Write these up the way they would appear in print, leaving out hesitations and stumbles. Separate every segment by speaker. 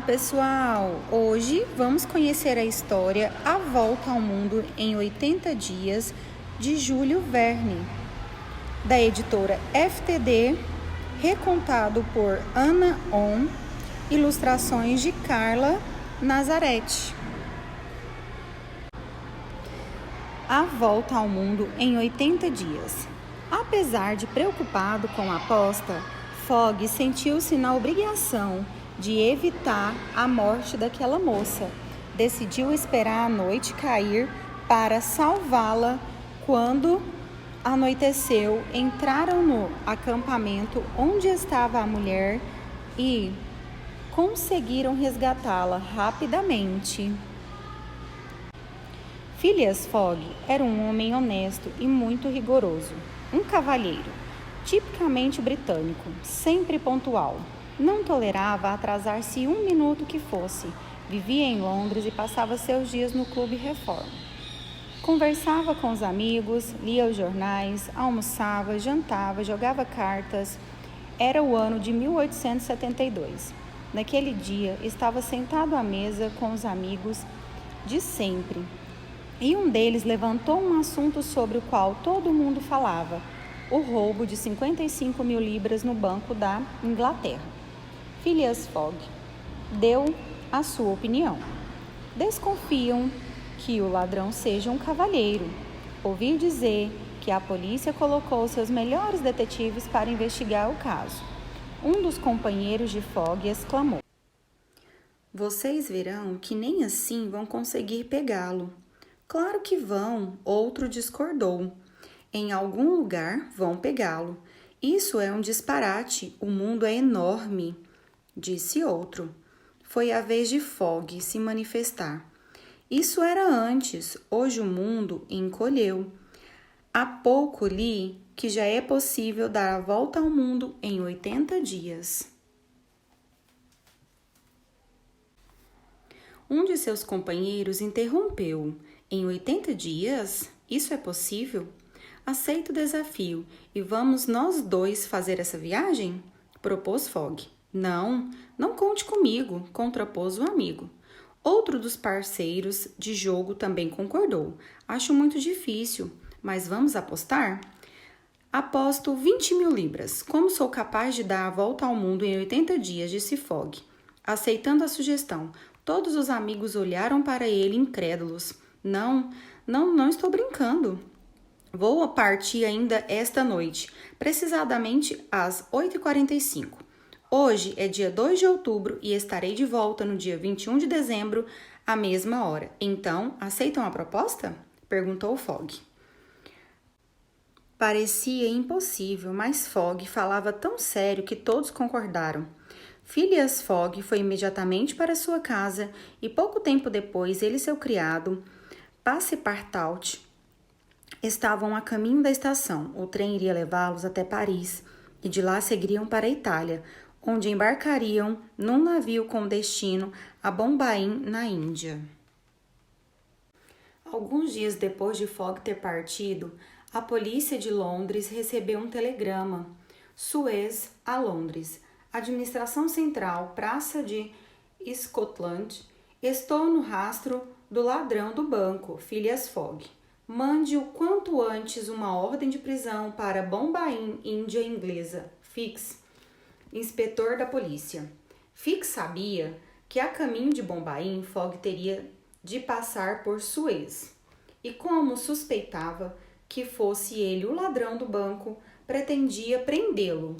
Speaker 1: Pessoal! Hoje vamos conhecer a história A Volta ao Mundo em 80 Dias, de Júlio Verne, da editora FTD, recontado por Ana On, ilustrações de Carla Nazareth. A Volta ao Mundo em 80 Dias. Apesar de preocupado com a aposta, Fogg sentiu-se na obrigação de evitar a morte daquela moça. Decidiu esperar a noite cair para salvá-la. Quando anoiteceu, entraram no acampamento onde estava a mulher e conseguiram resgatá-la rapidamente. Phileas Fogg era um homem honesto e muito rigoroso, um cavalheiro, tipicamente britânico, sempre pontual. Não tolerava atrasar-se um minuto que fosse. Vivia em Londres e passava seus dias no Clube Reform. Conversava com os amigos, lia os jornais, almoçava, jantava, jogava cartas. Era o ano de 1872. Naquele dia, estava sentado à mesa com os amigos de sempre. E um deles levantou um assunto sobre o qual todo mundo falava: o roubo de 55 mil libras no Banco da Inglaterra. Phileas Fogg deu a sua opinião. Desconfiam que o ladrão seja um cavalheiro. Ouvi dizer que a polícia colocou seus melhores detetives para investigar o caso. Um dos companheiros de Fogg exclamou: "Vocês verão que nem assim vão conseguir pegá-lo." "Claro que vão," outro discordou. "Em algum lugar vão pegá-lo. Isso é um disparate, o mundo é enorme," disse outro. Foi a vez de Fogg se manifestar. "Isso era antes, hoje o mundo encolheu. Há pouco li que já é possível dar a volta ao mundo em 80 dias. Um de seus companheiros interrompeu: "Em 80 dias? Isso é possível? Aceito o desafio e vamos nós dois fazer essa viagem?" propôs Fogg. "Não, não conte comigo," contrapôs o amigo. Outro dos parceiros de jogo também concordou. "Acho muito difícil, mas vamos apostar?" "Aposto 20 mil libras. Como sou capaz de dar a volta ao mundo em 80 dias, disse Fogg. Aceitando a sugestão, todos os amigos olharam para ele incrédulos. Não estou brincando. Vou partir ainda esta noite, precisamente às 8h45. Hoje é dia 2 de outubro e estarei de volta no dia 21 de dezembro, à mesma hora. Então, aceitam a proposta?" perguntou Fogg. Parecia impossível, mas Fogg falava tão sério que todos concordaram. Phileas Fogg foi imediatamente para sua casa e pouco tempo depois ele e seu criado, Passepartout, estavam a caminho da estação. O trem iria levá-los até Paris e de lá seguiriam para a Itália, onde embarcariam num navio com destino a Bombaim, na Índia. Alguns dias depois de Fogg ter partido, a polícia de Londres recebeu um telegrama. Suez a Londres. Administração Central, Praça de Scotland. Estou no rastro do ladrão do banco, Phileas Fogg. Mande o quanto antes uma ordem de prisão para Bombaim, Índia Inglesa. Fix, inspetor da polícia. Fix sabia que a caminho de Bombaim, Fogg teria de passar por Suez. E como suspeitava que fosse ele o ladrão do banco, pretendia prendê-lo.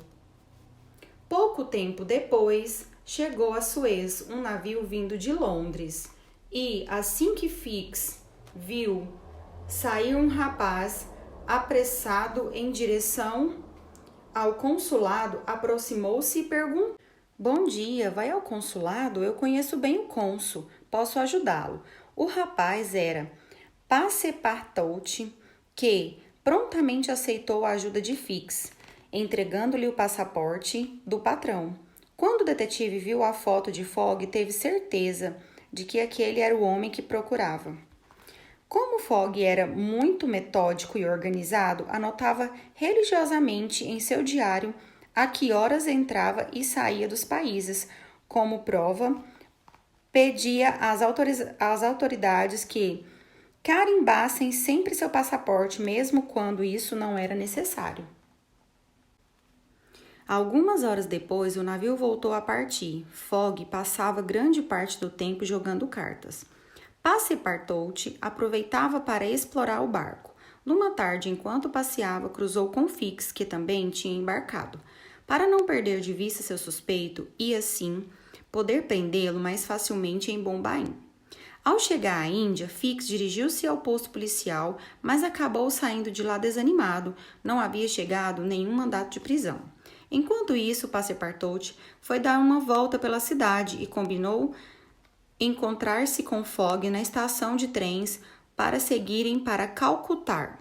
Speaker 1: Pouco tempo depois, chegou a Suez um navio vindo de Londres. E, assim que Fix viu sair um rapaz apressado em direção ao consulado, aproximou-se e perguntou: "Bom dia, vai ao consulado? Eu conheço bem o cônsul, posso ajudá-lo." O rapaz era Passepartout, que prontamente aceitou a ajuda de Fix, entregando-lhe o passaporte do patrão. Quando o detetive viu a foto de Fogg, teve certeza de que aquele era o homem que procurava. Como Fogg era muito metódico e organizado, anotava religiosamente em seu diário a que horas entrava e saía dos países. Como prova, pedia às autoridades que carimbassem sempre seu passaporte, mesmo quando isso não era necessário. Algumas horas depois, o navio voltou a partir. Fogg passava grande parte do tempo jogando cartas. Passepartout aproveitava para explorar o barco. Numa tarde, enquanto passeava, cruzou com Fix, que também tinha embarcado, para não perder de vista seu suspeito e, assim, poder prendê-lo mais facilmente em Bombaim. Ao chegar à Índia, Fix dirigiu-se ao posto policial, mas acabou saindo de lá desanimado. Não havia chegado nenhum mandato de prisão. Enquanto isso, Passepartout foi dar uma volta pela cidade e combinou encontrar-se com Fogg na estação de trens para seguirem para Calcutá.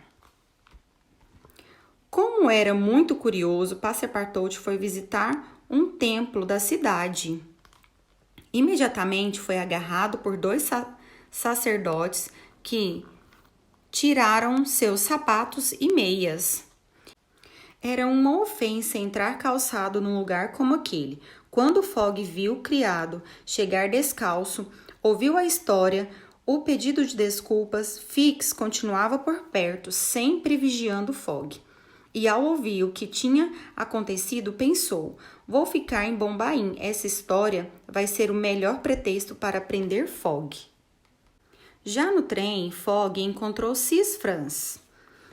Speaker 1: Como era muito curioso, Passepartout foi visitar um templo da cidade. Imediatamente foi agarrado por dois sacerdotes que tiraram seus sapatos e meias. Era uma ofensa entrar calçado num lugar como aquele. Quando Fogg viu o criado chegar descalço, ouviu a história, o pedido de desculpas, Fix continuava por perto, sempre vigiando Fogg. E ao ouvir o que tinha acontecido, pensou: vou ficar em Bombaim, essa história vai ser o melhor pretexto para prender Fogg. Já no trem, Fogg encontrou Cis Franz,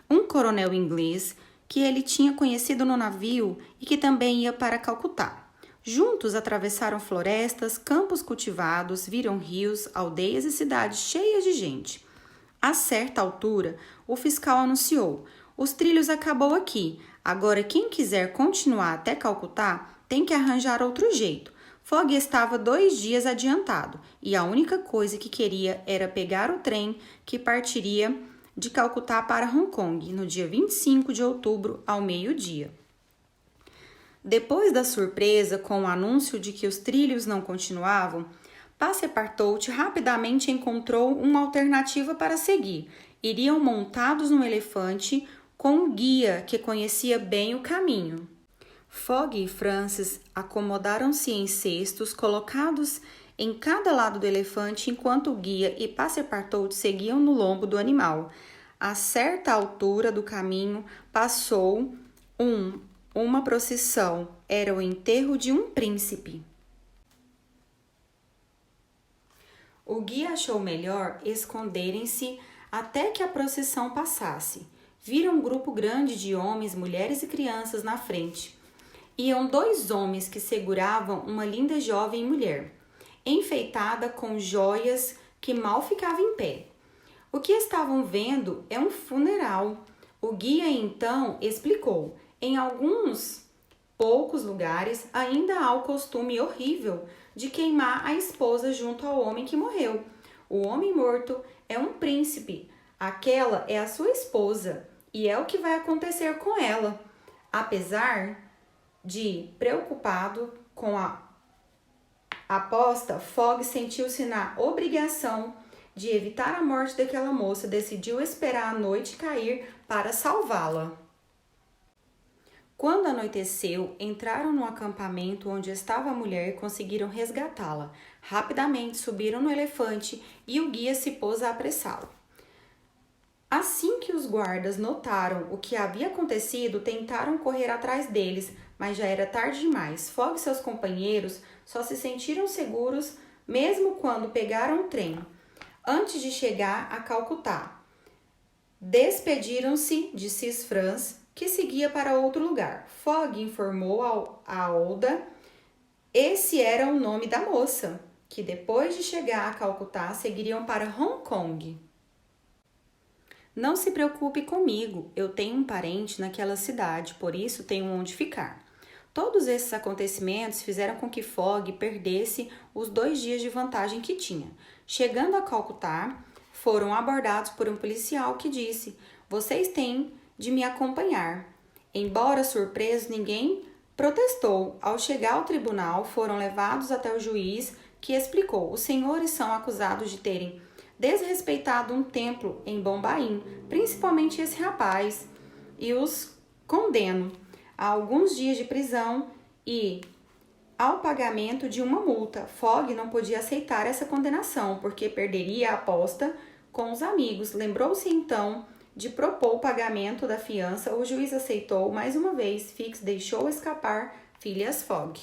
Speaker 1: um coronel inglês que ele tinha conhecido no navio e que também ia para Calcutá. Juntos atravessaram florestas, campos cultivados, viram rios, aldeias e cidades cheias de gente. A certa altura, o fiscal anunciou: os trilhos acabou aqui. Agora quem quiser continuar até Calcutá tem que arranjar outro jeito. Fogg estava 2 dias adiantado e a única coisa que queria era pegar o trem que partiria de Calcutá para Hong Kong, no dia 25 de outubro, ao meio-dia. Depois da surpresa com o anúncio de que os trilhos não continuavam, Passepartout rapidamente encontrou uma alternativa para seguir. Iriam montados num elefante com um guia que conhecia bem o caminho. Fogg e Francis acomodaram-se em cestos colocados em cada lado do elefante, enquanto o guia e Passepartout seguiam no lombo do animal. A certa altura do caminho passou uma procissão. Era o enterro de um príncipe. O guia achou melhor esconderem-se até que a procissão passasse. Viram um grupo grande de homens, mulheres e crianças na frente. Iam 2 homens que seguravam uma linda jovem mulher, enfeitada com joias que mal ficava em pé. O que estavam vendo é um funeral. O guia então explicou: em alguns poucos lugares ainda há o costume horrível de queimar a esposa junto ao homem que morreu. O homem morto é um príncipe, aquela é a sua esposa e é o que vai acontecer com ela. Apesar de preocupado com a aposta, Fogg sentiu-se na obrigação de evitar a morte daquela moça. Decidiu esperar a noite cair para salvá-la. Quando anoiteceu, entraram no acampamento onde estava a mulher e conseguiram resgatá-la. Rapidamente subiram no elefante e o guia se pôs a apressá-lo. Assim que os guardas notaram o que havia acontecido, tentaram correr atrás deles, mas já era tarde demais. Fogg e seus companheiros só se sentiram seguros mesmo quando pegaram o trem, antes de chegar a Calcutá. Despediram-se de Cis Franz, que seguia para outro lugar. Fogg informou a Oda esse era o nome da moça, que depois de chegar a Calcutá seguiriam para Hong Kong. Não se preocupe comigo, eu tenho um parente naquela cidade, por isso tenho onde ficar. Todos esses acontecimentos fizeram com que Fogg perdesse os 2 dias de vantagem que tinha. Chegando a Calcutá, foram abordados por um policial que disse: vocês têm de me acompanhar. Embora surpresos, ninguém protestou. Ao chegar ao tribunal, foram levados até o juiz, que explicou: os senhores são acusados de terem desrespeitado um templo em Bombaim, principalmente esse rapaz, e os condeno a alguns dias de prisão e ao pagamento de uma multa. Fogg não podia aceitar essa condenação, porque perderia a aposta com os amigos. Lembrou-se então de propor o pagamento da fiança. O juiz aceitou. Mais uma vez, Fix deixou escapar Phileas Fogg.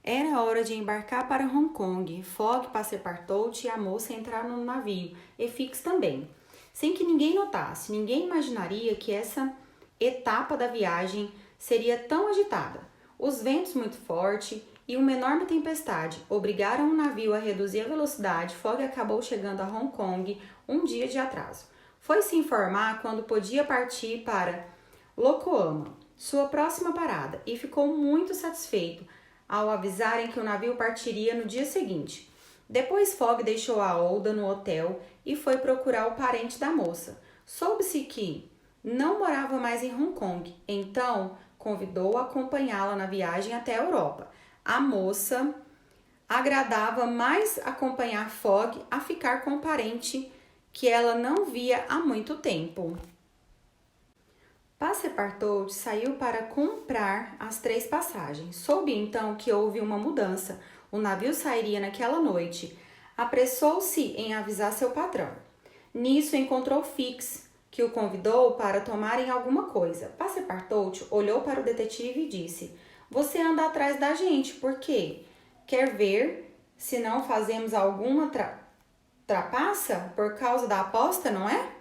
Speaker 1: Era hora de embarcar para Hong Kong. Fogg, Passepartout e a moça entraram no navio, e Fix também. Sem que ninguém notasse, ninguém imaginaria que essa etapa da viagem seria tão agitada. Os ventos muito fortes e uma enorme tempestade obrigaram o navio a reduzir a velocidade. Fogg acabou chegando a Hong Kong um dia de atraso. Foi se informar quando podia partir para Yokohama, sua próxima parada, e ficou muito satisfeito ao avisarem que o navio partiria no dia seguinte. Depois Fogg deixou a Olda no hotel e foi procurar o parente da moça. Soube-se que não morava mais em Hong Kong, então convidou-a a acompanhá-la na viagem até a Europa. A moça agradava mais acompanhar Fogg a ficar com o parente que ela não via há muito tempo. Passepartout saiu para comprar as 3 passagens. Soube então que houve uma mudança. O navio sairia naquela noite. Apressou-se em avisar seu patrão. Nisso encontrou Fix, que o convidou para tomarem alguma coisa. Passepartout olhou para o detetive e disse: "Você anda atrás da gente, por quê? Quer ver se não fazemos alguma trapaça por causa da aposta, não é?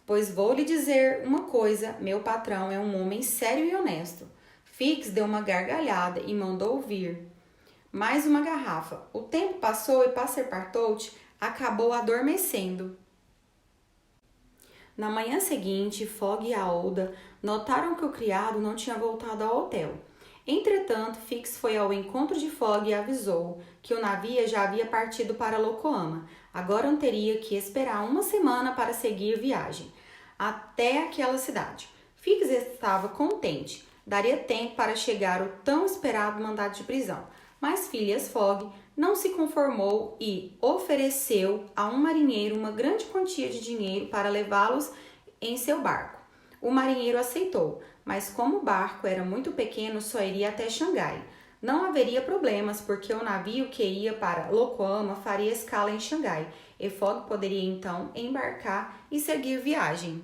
Speaker 1: Pois vou lhe dizer uma coisa, meu patrão é um homem sério e honesto." Fix deu uma gargalhada e mandou vir mais uma garrafa. O tempo passou e Passepartout acabou adormecendo. Na manhã seguinte, Fogg e a Olda notaram que o criado não tinha voltado ao hotel. Entretanto, Fix foi ao encontro de Fogg e avisou que o navio já havia partido para Yokohama. Agora teria que esperar uma semana para seguir viagem até aquela cidade. Fix estava contente. Daria tempo para chegar o tão esperado mandado de prisão. Mas Phileas Fogg não se conformou e ofereceu a um marinheiro uma grande quantia de dinheiro para levá-los em seu barco. O marinheiro aceitou, mas como o barco era muito pequeno, só iria até Xangai. Não haveria problemas, porque o navio que ia para Yokohama faria escala em Xangai, e Fogg poderia então embarcar e seguir viagem.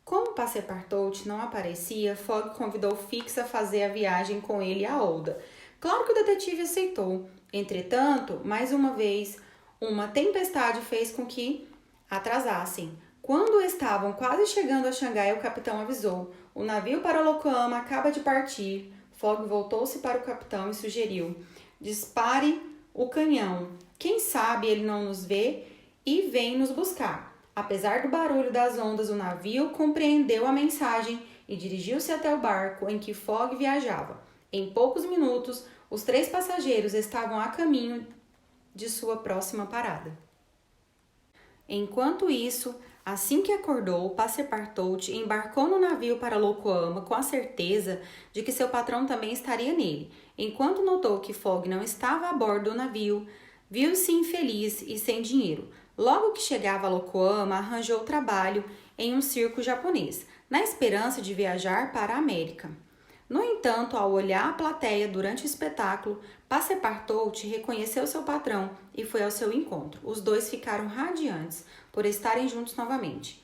Speaker 1: Como Passepartout não aparecia, Fogg convidou Fix a fazer a viagem com ele e a Olda. Claro que o detetive aceitou. Entretanto, mais uma vez, uma tempestade fez com que atrasassem. Quando estavam quase chegando a Xangai, o capitão avisou: "O navio para Yokohama acaba de partir." Fogg voltou-se para o capitão e sugeriu: "Dispare o canhão. Quem sabe ele não nos vê e vem nos buscar." Apesar do barulho das ondas, o navio compreendeu a mensagem e dirigiu-se até o barco em que Fogg viajava. Em poucos minutos, os 3 passageiros estavam a caminho de sua próxima parada. Enquanto isso, assim que acordou, Passepartout embarcou no navio para Yokohama com a certeza de que seu patrão também estaria nele. Enquanto notou que Fogg não estava a bordo do navio, viu-se infeliz e sem dinheiro. Logo que chegava a Yokohama, arranjou trabalho em um circo japonês, na esperança de viajar para a América. No entanto, ao olhar a plateia durante o espetáculo, Passepartout reconheceu seu patrão e foi ao seu encontro. Os dois ficaram radiantes por estarem juntos novamente.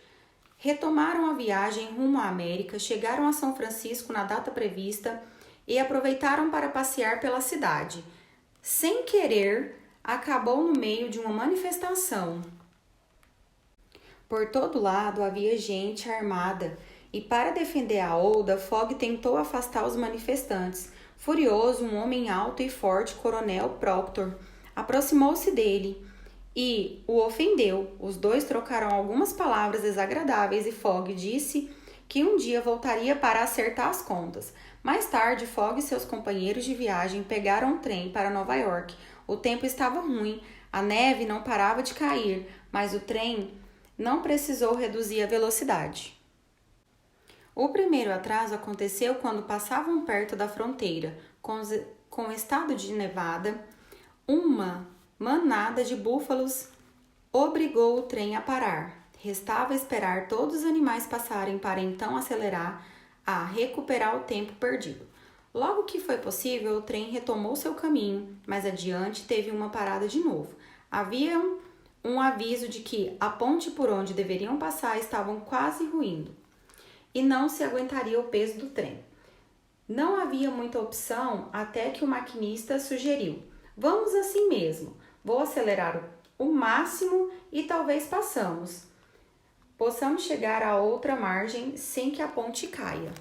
Speaker 1: Retomaram a viagem rumo à América, chegaram a São Francisco na data prevista e aproveitaram para passear pela cidade. Sem querer, acabou no meio de uma manifestação. Por todo lado havia gente armada e, para defender a Olda, Fogg tentou afastar os manifestantes. Furioso, um homem alto e forte, Coronel Proctor, aproximou-se dele e o ofendeu. Os dois trocaram algumas palavras desagradáveis e Fogg disse que um dia voltaria para acertar as contas. Mais tarde, Fogg e seus companheiros de viagem pegaram um trem para Nova York. O tempo estava ruim, a neve não parava de cair, mas o trem não precisou reduzir a velocidade. O primeiro atraso aconteceu quando passavam perto da fronteira com o estado de Nevada. Uma manada de búfalos obrigou o trem a parar. Restava esperar todos os animais passarem para então acelerar a recuperar o tempo perdido. Logo que foi possível, o trem retomou seu caminho, mas adiante teve uma parada de novo. Havia um aviso de que a ponte por onde deveriam passar estava quase ruindo e não se aguentaria o peso do trem. Não havia muita opção até que o maquinista sugeriu: vamos assim mesmo, vou acelerar o máximo e talvez possamos chegar à outra margem sem que a ponte caia.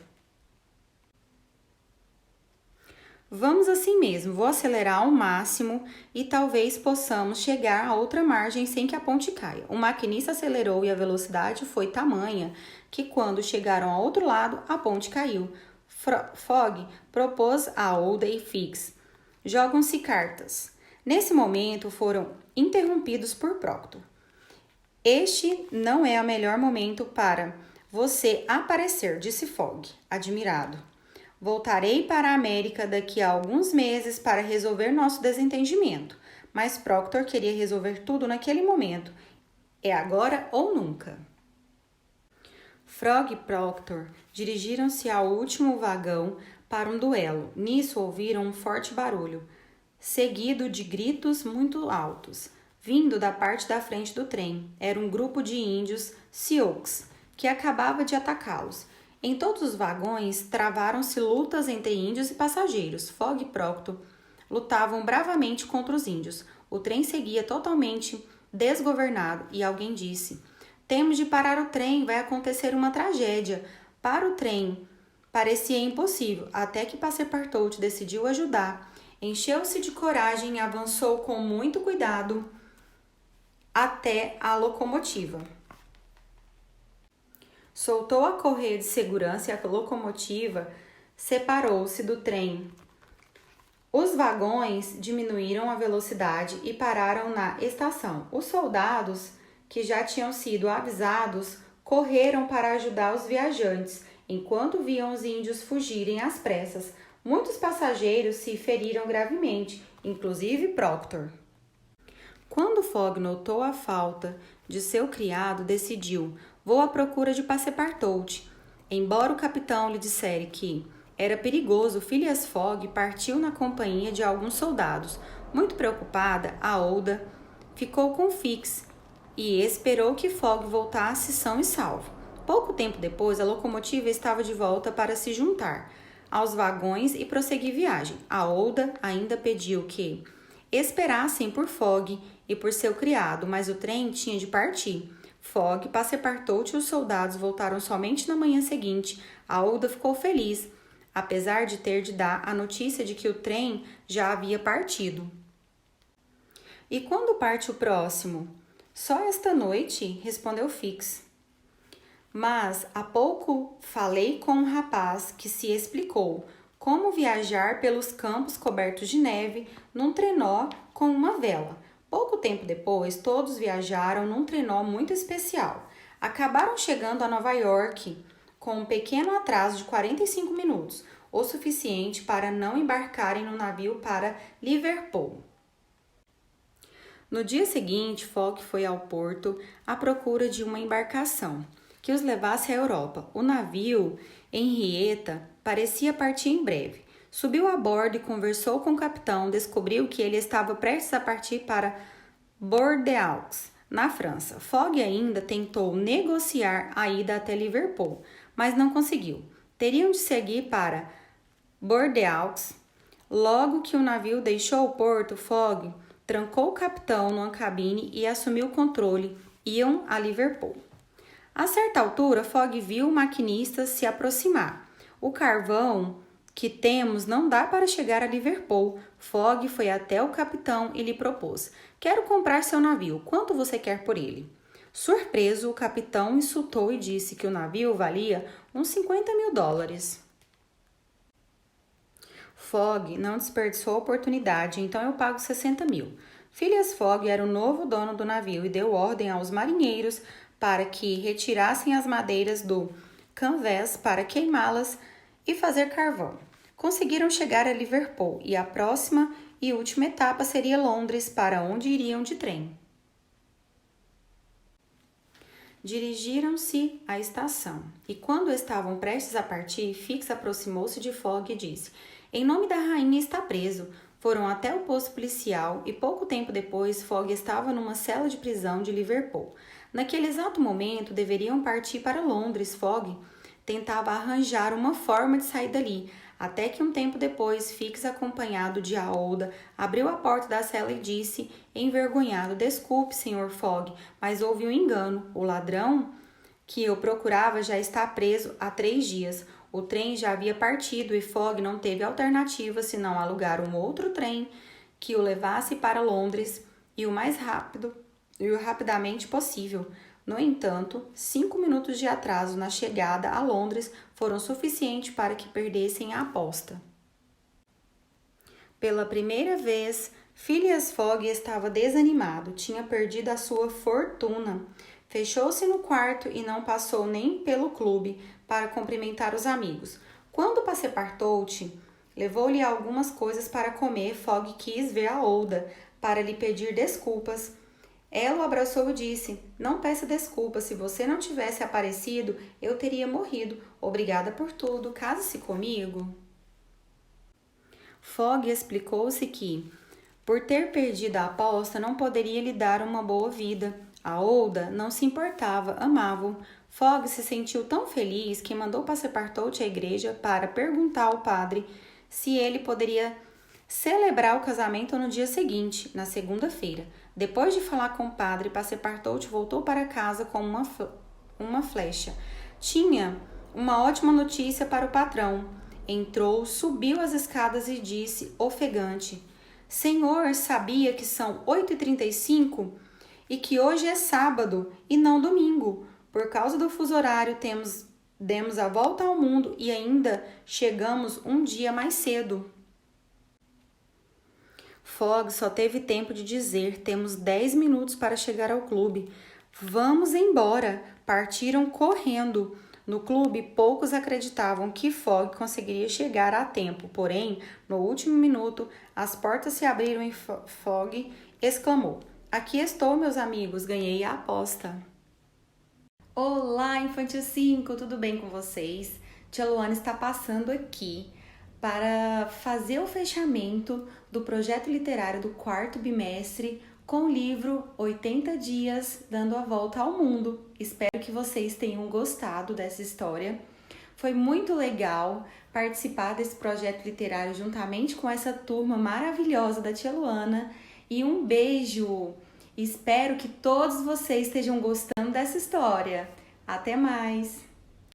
Speaker 1: Vamos assim mesmo, vou acelerar ao máximo e talvez possamos chegar à outra margem sem que a ponte caia. O maquinista acelerou e a velocidade foi tamanha que quando chegaram ao outro lado, a ponte caiu. Fogg propôs a Oda e Fix: jogam-se cartas. Nesse momento foram interrompidos por Proctor. Este não é o melhor momento para você aparecer, disse Fogg, admirado. Voltarei para a América daqui a alguns meses para resolver nosso desentendimento, mas Proctor queria resolver tudo naquele momento. É agora ou nunca. Frog e Proctor dirigiram-se ao último vagão para um duelo. Nisso ouviram um forte barulho, seguido de gritos muito altos, vindo da parte da frente do trem. Era um grupo de índios Sioux que acabava de atacá-los. Em todos os vagões travaram-se lutas entre índios e passageiros. Fogg e Proctor lutavam bravamente contra os índios. O trem seguia totalmente desgovernado e alguém disse: temos de parar o trem, vai acontecer uma tragédia. Para o trem parecia impossível, até que Passepartout decidiu ajudar. Encheu-se de coragem e avançou com muito cuidado até a locomotiva. Soltou a correia de segurança e a locomotiva separou-se do trem. Os vagões diminuíram a velocidade e pararam na estação. Os soldados, que já tinham sido avisados, correram para ajudar os viajantes, enquanto viam os índios fugirem às pressas. Muitos passageiros se feriram gravemente, inclusive Proctor. Quando Fogg notou a falta de seu criado, decidiu: vou à procura de Passepartout. Embora o capitão lhe dissera que era perigoso, Phileas Fogg partiu na companhia de alguns soldados. Muito preocupada, a Oda ficou com Fix e esperou que Fogg voltasse são e salvo. Pouco tempo depois, a locomotiva estava de volta para se juntar aos vagões e prosseguir viagem. A Oda ainda pediu que esperassem por Fogg e por seu criado, mas o trem tinha de partir. Fogg, Passepartout e os soldados voltaram somente na manhã seguinte. A Oda ficou feliz, apesar de ter de dar a notícia de que o trem já havia partido. E quando parte o próximo? Só esta noite, respondeu Fix. Mas há pouco falei com um rapaz que se explicou como viajar pelos campos cobertos de neve num trenó com uma vela. Pouco tempo depois, todos viajaram num trenó muito especial. Acabaram chegando a Nova York com um pequeno atraso de 45 minutos, o suficiente para não embarcarem no navio para Liverpool. No dia seguinte, Fogg foi ao porto à procura de uma embarcação que os levasse à Europa. O navio, Henrietta, parecia partir em breve. Subiu a bordo e conversou com o capitão. Descobriu que ele estava prestes a partir para Bordeaux, na França. Fogg ainda tentou negociar a ida até Liverpool, mas não conseguiu. Teriam de seguir para Bordeaux. Logo que o navio deixou o porto, Fogg trancou o capitão numa cabine e assumiu o controle. Iam a Liverpool. A certa altura, Fogg viu o maquinista se aproximar. O carvão que temos não dá para chegar a Liverpool. Fogg foi até o capitão e lhe propôs: quero comprar seu navio. Quanto você quer por ele? Surpreso, o capitão insultou e disse que o navio valia uns $50.000. Fogg não desperdiçou a oportunidade, então eu pago 60 mil. Phileas Fogg era o novo dono do navio e deu ordem aos marinheiros para que retirassem as madeiras do canvés para queimá-las e fazer carvão. Conseguiram chegar a Liverpool e a próxima e última etapa seria Londres, para onde iriam de trem. Dirigiram-se à estação e quando estavam prestes a partir, Fix aproximou-se de Fogg e disse: Em nome da rainha está preso. Foram até o posto policial e pouco tempo depois Fogg estava numa cela de prisão de Liverpool. Naquele exato momento deveriam partir para Londres. Fogg tentava arranjar uma forma de sair dali, até que um tempo depois, Fix, acompanhado de Aouda, abriu a porta da cela e disse, envergonhado, desculpe, Sr. Fogg, mas houve um engano. O ladrão que eu procurava já está preso há 3 dias. O trem já havia partido e Fogg não teve alternativa senão alugar um outro trem que o levasse para Londres e o mais rápido e o rapidamente possível. No entanto, 5 minutos de atraso na chegada a Londres foram suficientes para que perdessem a aposta. Pela primeira vez, Phileas Fogg estava desanimado, tinha perdido a sua fortuna. Fechou-se no quarto e não passou nem pelo clube para cumprimentar os amigos. Quando Passepartout levou-lhe algumas coisas para comer, Fogg quis ver a Ouda para lhe pedir desculpas. Ela o abraçou e disse, não peça desculpas, se você não tivesse aparecido, eu teria morrido. Obrigada por tudo, case-se comigo. Fogg explicou-se que, por ter perdido a aposta, não poderia lhe dar uma boa vida. A Ouda não se importava, amava-o. Fogg se sentiu tão feliz que mandou Passepartout à igreja para perguntar ao padre se ele poderia celebrar o casamento no dia seguinte, na segunda-feira. Depois de falar com o padre, Passepartout voltou para casa com uma flecha. Tinha uma ótima notícia para o patrão. Entrou, subiu as escadas e disse, ofegante, Senhor, sabia que são 8h35 e que hoje é sábado e não domingo. Por causa do fuso horário, demos a volta ao mundo e ainda chegamos um dia mais cedo. Fogg só teve tempo de dizer, temos 10 minutos para chegar ao clube. Vamos embora. Partiram correndo. No clube, poucos acreditavam que Fogg conseguiria chegar a tempo. Porém, no último minuto, as portas se abriram e Fogg exclamou, aqui estou, meus amigos, ganhei a aposta. Olá, Infantil 5, tudo bem com vocês? Tia Luana está passando aqui para fazer o fechamento do projeto literário do 4º bimestre com o livro 80 Dias Dando a Volta ao Mundo. Espero que vocês tenham gostado dessa história. Foi muito legal participar desse projeto literário juntamente com essa turma maravilhosa da Tia Luana. E um beijo! Espero que todos vocês estejam gostando dessa história. Até mais!